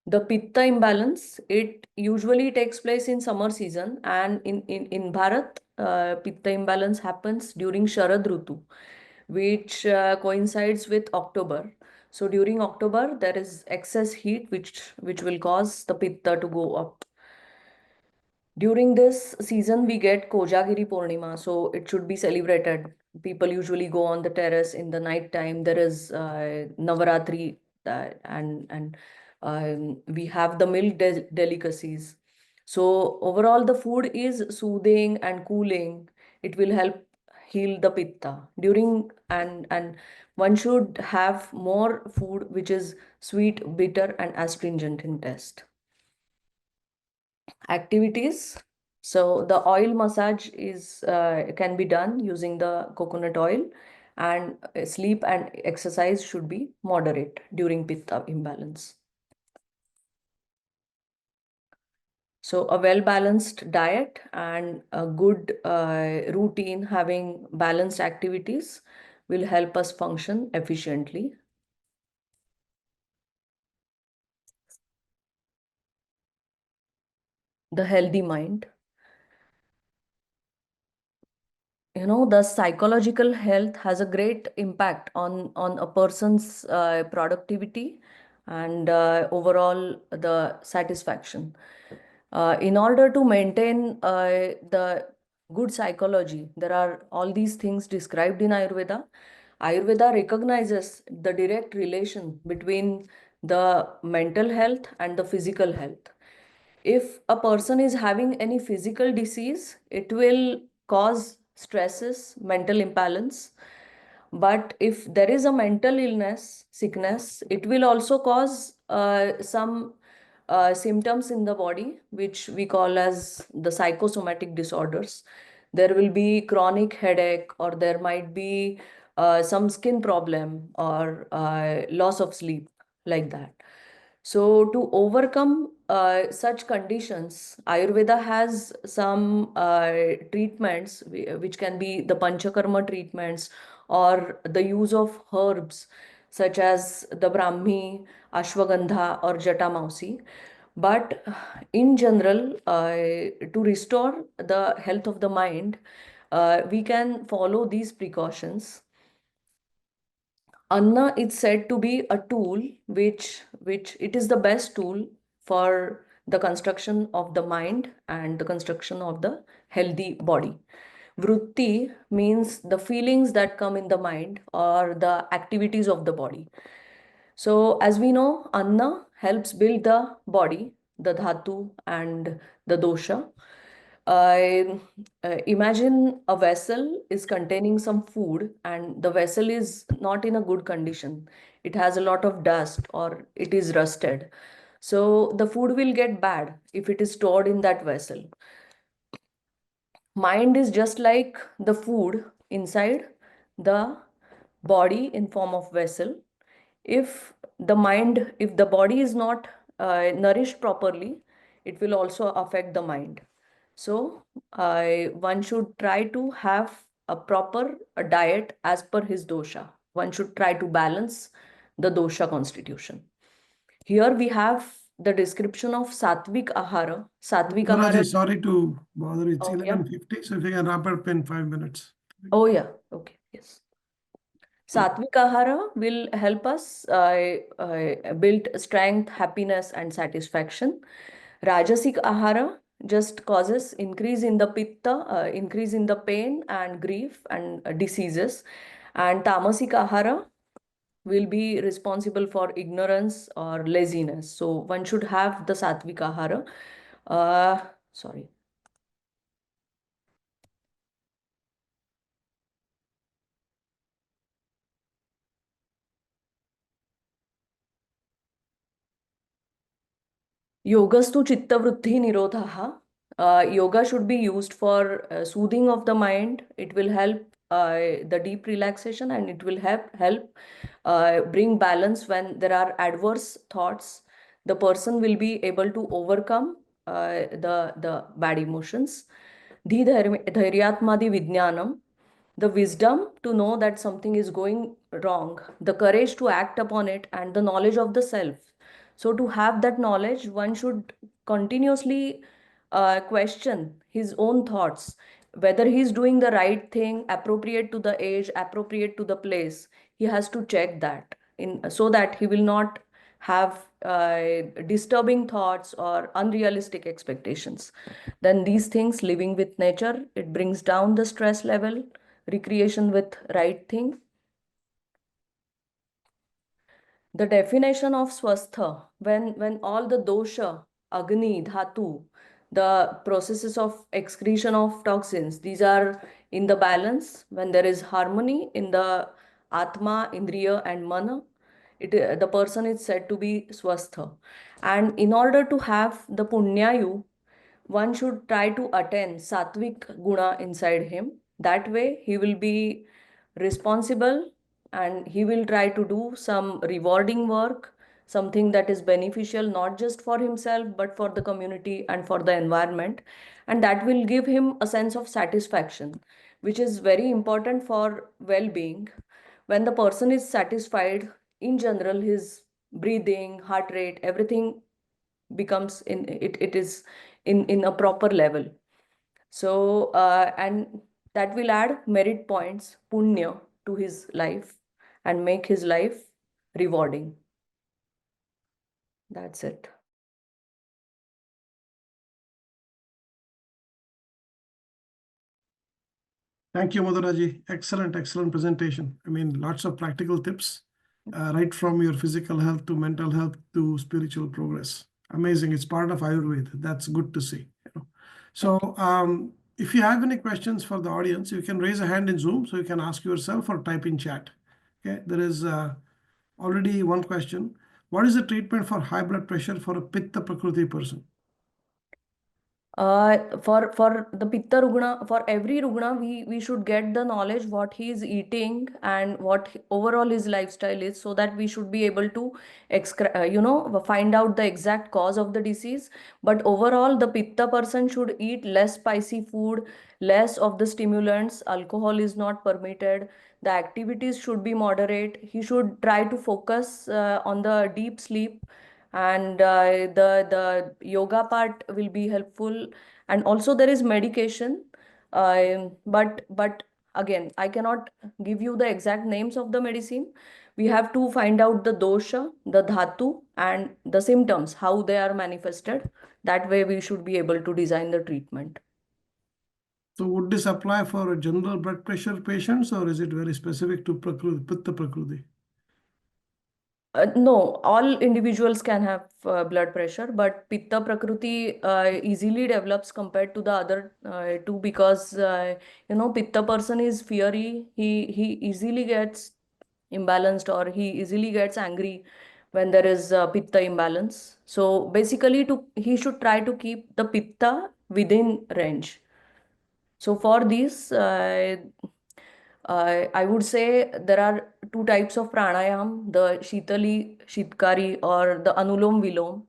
The pitta imbalance, it usually takes place in summer season, and in Bharat, pitta imbalance happens during Sharad Rutu, which coincides with October. So during October, there is excess heat which will cause the pitta to go up. During this season, we get Kojagiri Purnima, so it should be celebrated. People usually go on the terrace in the night time. There is Navaratri, and we have the milk delicacies. So overall, the food is soothing and cooling. It will help heal the pitta during, and one should have more food which is sweet, bitter, and astringent in taste. Activities. So the oil massage is can be done using the coconut oil, and sleep and exercise should be moderate during pitta imbalance. So a well-balanced diet and a good routine, having balanced activities, will help us function efficiently. The healthy mind. The psychological health has a great impact on a person's productivity and overall the satisfaction. In order to maintain the good psychology, there are all these things described in Ayurveda. Ayurveda recognizes the direct relation between the mental health and the physical health. If a person is having any physical disease, it will cause stresses, mental imbalance. But if there is a mental illness, sickness, it will also cause some symptoms in the body, which we call as the psychosomatic disorders. There will be chronic headache, or there might be some skin problem, or loss of sleep, like that. So to overcome such conditions, Ayurveda has some treatments which can be the Panchakarma treatments or the use of herbs. such as the Brahmi, Ashwagandha, or Jatamausi. But in general, to restore the health of the mind, we can follow these precautions. Anna is said to be a tool which it is the best tool for the construction of the mind and the construction of the healthy body. Vritti means the feelings that come in the mind or the activities of the body. So, as we know, Anna helps build the body, the Dhatu and the Dosha. I imagine a vessel is containing some food and the vessel is not in a good condition. It has a lot of dust or it is rusted. So, the food will get bad if it is stored in that vessel. Mind is just like the food inside the body in form of vessel. If the body is not nourished properly, it will also affect the mind. So one should try to have a proper diet as per his dosha. One should try to balance the dosha constitution. Here we have the description of sattvic ahara. Sattvic Madhuraji, ahara. sorry to bother. It's Oh yeah. 11:50, so if you can wrap up in 5 minutes. Oh yeah. Okay. Yes. Sattvic ahara will help us build strength, happiness, and satisfaction. Rajasic ahara just causes increase in the pitta, increase in the pain and grief and diseases. And tamasic ahara will be responsible for ignorance or laziness. So one should have the sattvic ahara. Sorry. Yogastu chitta vriddhi nirodhaha. Yoga should be used for soothing of the mind. It will help the deep relaxation and it will help bring balance when there are adverse thoughts. The person will be able to overcome the bad emotions. Dhairyatmadi vijnanam, the wisdom to know that something is going wrong, the courage to act upon it, and the knowledge of the self. So, to have that knowledge, one should continuously question his own thoughts, whether he's doing the right thing, appropriate to the age, appropriate to the place. He has to check that in so that he will not have disturbing thoughts or unrealistic expectations. Then these things, living with nature, it brings down the stress level. Recreation with right thing. The definition of swastha, when all the dosha, agni, dhatu, the processes of excretion of toxins, these are in the balance, when there is harmony in the atma, indriya and mana, the person is said to be swastha. And in order to have the punyayu, one should try to attain sattvic guna inside him. That way he will be responsible and he will try to do some rewarding work, something that is beneficial not just for himself but for the community and for the environment. And that will give him a sense of satisfaction, which is very important for well-being. When the person is satisfied, in general, his breathing, heart rate, everything becomes it is in a proper level. So and that will add merit points, punya, to his life and make his life rewarding. That's it. Thank you, Madhuraji. Excellent, excellent presentation. I mean, lots of practical tips, right from your physical health to mental health to spiritual progress. Amazing. It's part of Ayurveda. That's good to see. So, if you have any questions for the audience, you can raise a hand in Zoom, so you can ask yourself or type in chat. Okay, there is already one question. What is the treatment for high blood pressure for a Pitta Prakruti person? For the Pitta Rugna, for every Rugna, we should get the knowledge what he is eating and what overall his lifestyle is, so that we should be able to find out the exact cause of the disease. But overall, the Pitta person should eat less spicy food, less of the stimulants. Alcohol is not permitted. The activities should be moderate. He should try to focus on the deep sleep, and the yoga part will be helpful. And also there is medication, but again, I cannot give you the exact names of the medicine. We have to find out the dosha, the dhatu, and the symptoms, how they are manifested. That way we should be able to design the treatment. So would this apply for general blood pressure patients, or is it very specific to Prakruti, Pitta Prakruti? No, all individuals can have blood pressure, but Pitta Prakruti easily develops compared to the other two, because Pitta person is fiery. He easily gets imbalanced, or he easily gets angry when there is Pitta imbalance. So basically, to he should try to keep the Pitta within range. So for these, I would say there are two types of pranayam: the Shitali, Shitkari, or the Anulom Vilom,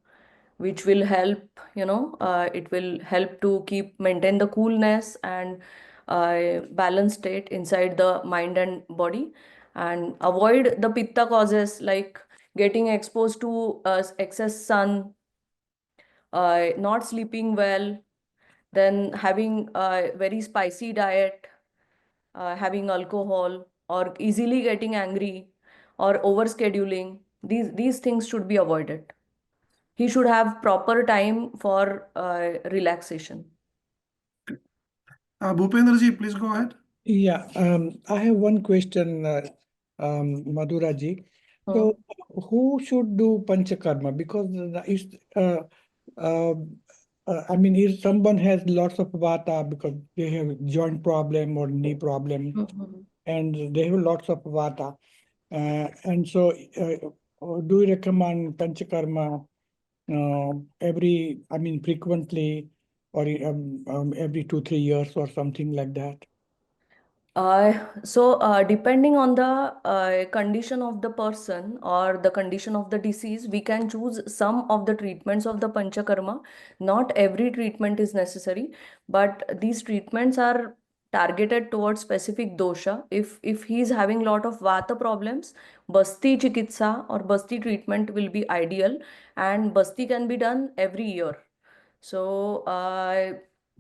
which will help, it will help to keep maintain the coolness and balanced state inside the mind and body, and avoid the pitta causes like getting exposed to excess sun, not sleeping well, then having a very spicy diet, having alcohol, or easily getting angry, or overscheduling. These things should be avoided. He should have proper time for relaxation. Bhupendra ji, please go ahead. Yeah, I have one question, Madhura ji. Hmm. So, who should do Panchakarma? Because it's, uh, I mean, if someone has lots of vata because they have joint problem or knee problem, Mhm. and they have lots of vata, and so do you recommend Panchakarma I mean, frequently, or every 2-3 years or something like that? Depending on the condition of the person or the condition of the disease, we can choose some of the treatments of the Panchakarma. Not every treatment is necessary, but these treatments are targeted towards specific dosha. If he is having lot of vata problems, Basti Chikitsa or Basti treatment will be ideal, and Basti can be done every year. So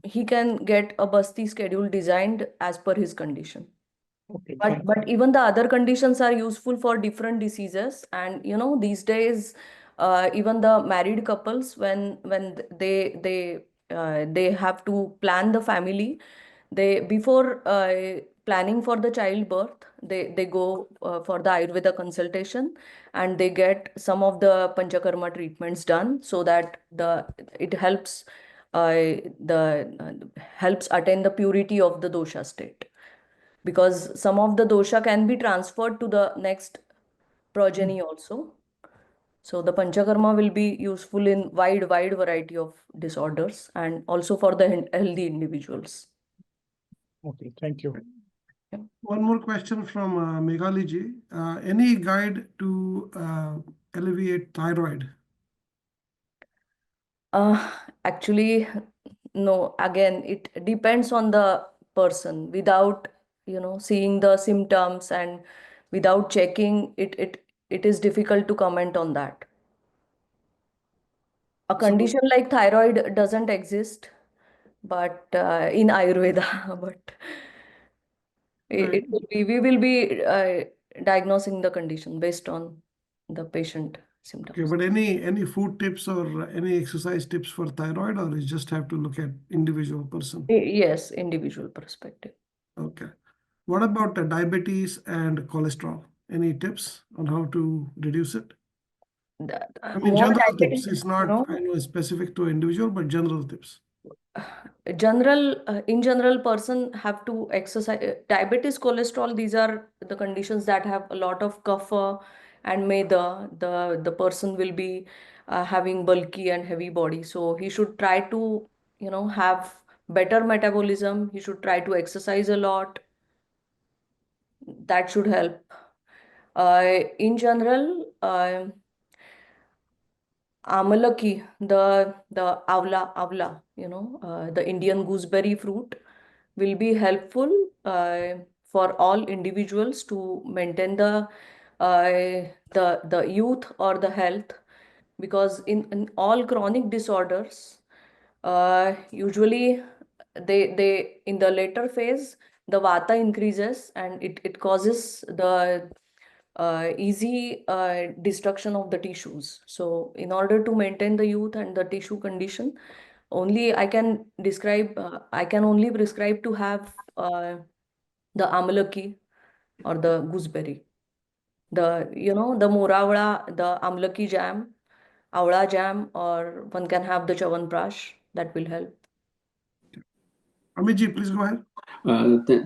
he can get a Basti schedule designed as per his condition. Okay, But thank you. but even the other conditions are useful for different diseases, and these days, even the married couples, when they have to plan the family, they before planning for the childbirth, they go for the Ayurveda consultation, and they get some of the Panchakarma treatments done, so that it helps the helps attain the purity of the dosha state, because some of the dosha can be transferred to the next progeny also. So the Panchakarma will be useful in wide variety of disorders, and also for the healthy individuals. Okay, thank you. Yeah. One more question from Meghali ji. Any guide to alleviate thyroid? Actually, no. Again, it depends on the person. Without seeing the symptoms and without checking it is difficult to comment on that. A So, condition like thyroid doesn't exist, but in Ayurveda, but right. we will be diagnosing the condition based on the patient Okay, symptoms. but any food tips or any exercise tips for thyroid, or you just have to look at individual person? Yes, individual perspective. Okay. What about diabetes and cholesterol? Any tips on how to reduce it? I mean, More general tips. diabetic, It's not, I know, specific to individual, but general tips. in general, person have to exercise. Diabetes, cholesterol, these are the conditions that have a lot of kapha and meda. The person will be having bulky and heavy body, so he should try to have better metabolism. He should try to exercise a lot. That should help. In general, amalaki, the avla, the Indian gooseberry fruit will be helpful for all individuals to maintain the youth or the health, because in all chronic disorders, usually they in the later phase the vata increases, and it causes the easy destruction of the tissues. So in order to maintain the youth and the tissue condition, only I can only prescribe to have the amalaki or the gooseberry, the moravla, the amlaki jam, avla jam, or one can have the chawanprash. That will help. Amitji, please go ahead.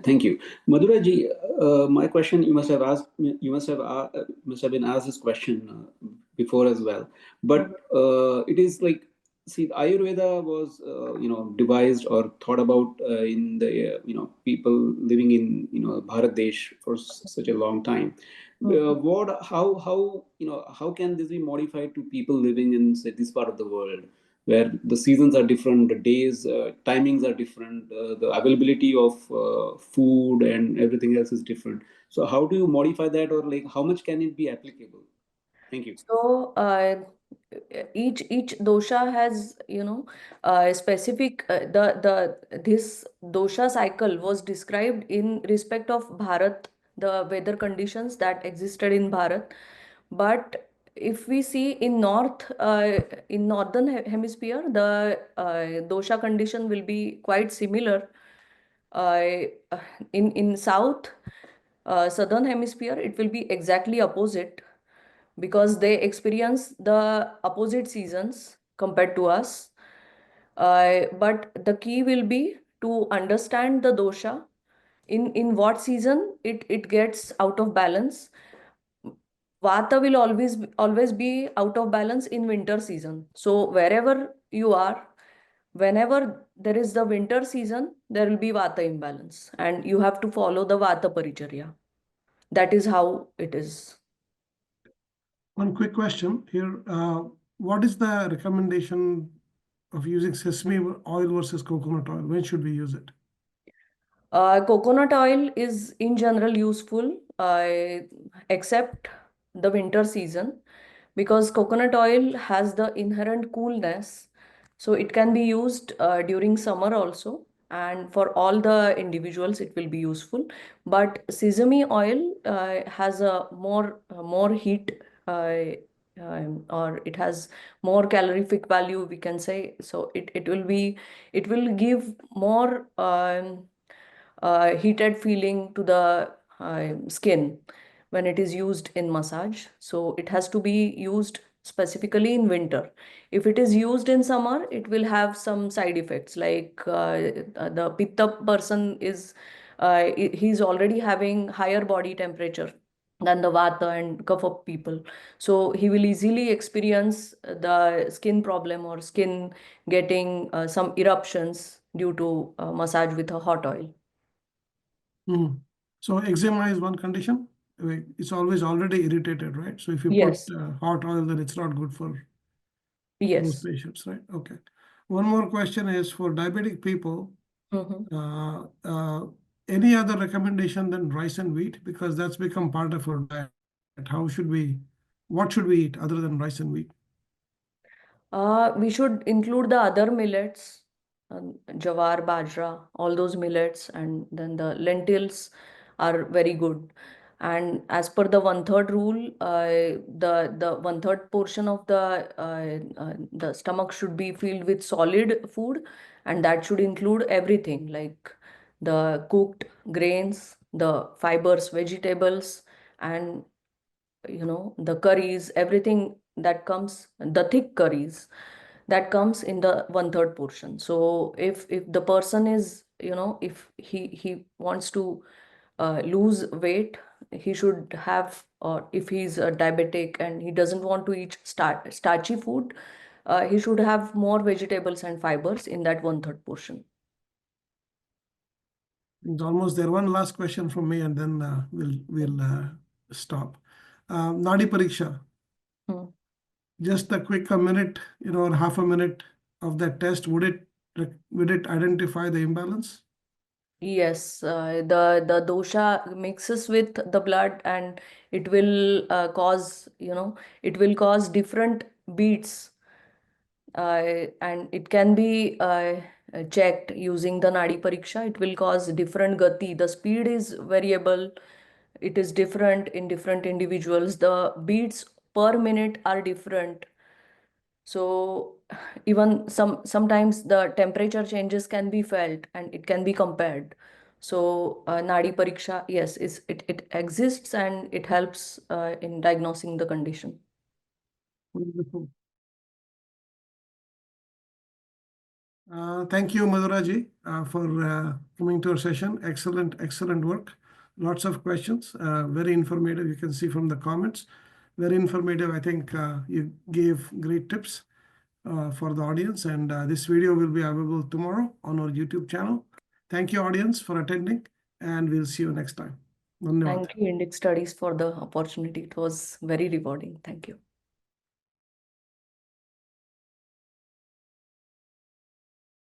Thank you, Madhura ji. My question, you must have asked, must have been asked this question before as well. But it is like, see, Ayurveda was devised or thought about in the people living in Bharat Desh for such a long time. How can this be modified to people living in, say, this part of the world, where the seasons are different, the days, timings are different, the availability of food and everything else is different. So how do you modify that, or like how much can it be applicable? Thank you. So each dosha has specific this dosha cycle was described in respect of Bharat, the weather conditions that existed in Bharat. But if we see in northern hemisphere, the dosha condition will be quite similar. In south, southern hemisphere, it will be exactly opposite, because they experience the opposite seasons compared to us. But the key will be to understand the dosha, in what season it gets out of balance. Vata will always be out of balance in winter season. So wherever you are, whenever there is the winter season, there will be vata imbalance, and you have to follow the vata paricharya. That is how it is. One quick question here. What is the recommendation of using sesame oil versus coconut oil? When should we use it? Coconut oil is in general useful, except the winter season, because coconut oil has the inherent coolness. So it can be used during summer also, and for all the individuals it will be useful. But sesame oil has a more heat, or it has more calorific value, we can say. So it will give more heated feeling to the skin when it is used in massage. So it has to be used specifically in winter. If it is used in summer, it will have some side effects, like the pitta person he's already having higher body temperature than the vata and kapha people. So he will easily experience the skin problem or skin getting some eruptions due to massage with a hot oil. So eczema is one condition. It's always already irritated, right? So if you Yes. put hot oil, then it's not good for those Yes. patients, right? Okay. One more question is for diabetic people. Any other recommendation than rice and wheat? Because that's become part of our diet. What should we eat other than rice and wheat? We should include the other millets, jawar, bajra, all those millets, and then the lentils are very good. And as per the 1/3 rule, the 1/3 portion of the stomach should be filled with solid food, and that should include everything, like the cooked grains, the fibers, vegetables, and the curries, everything that comes, the thick curries that comes in the 1/3 portion. So if the person is, if he wants to lose weight, he should have, or if he's a diabetic and he doesn't want to eat starchy food, he should have more vegetables and fibers in that 1/3 portion. It's almost there. One last question from me, and then we'll stop. Nadi Pariksha. Hmm. Just a quick minute, or half a minute of that test. Would it identify the imbalance? Yes, the dosha mixes with the blood, and it will cause, it will cause different beats, and it can be checked using the Nadi Pariksha. It will cause different gati. The speed is variable. It is different in different individuals. The beats per minute are different. So even sometimes the temperature changes can be felt and it can be compared. So Nadi Pariksha, yes, it exists and it helps in diagnosing the condition. Wonderful. Thank you, Madhura ji, for coming to our session. Excellent work. Lots of questions, very informative. You can see from the comments, very informative. I think you gave great tips for the audience, and this video will be available tomorrow on our YouTube channel. Thank you, audience, for attending, and we'll see you next time. Dhanyawad. Thank you, Indic Studies, for the opportunity. It was very rewarding. Thank you.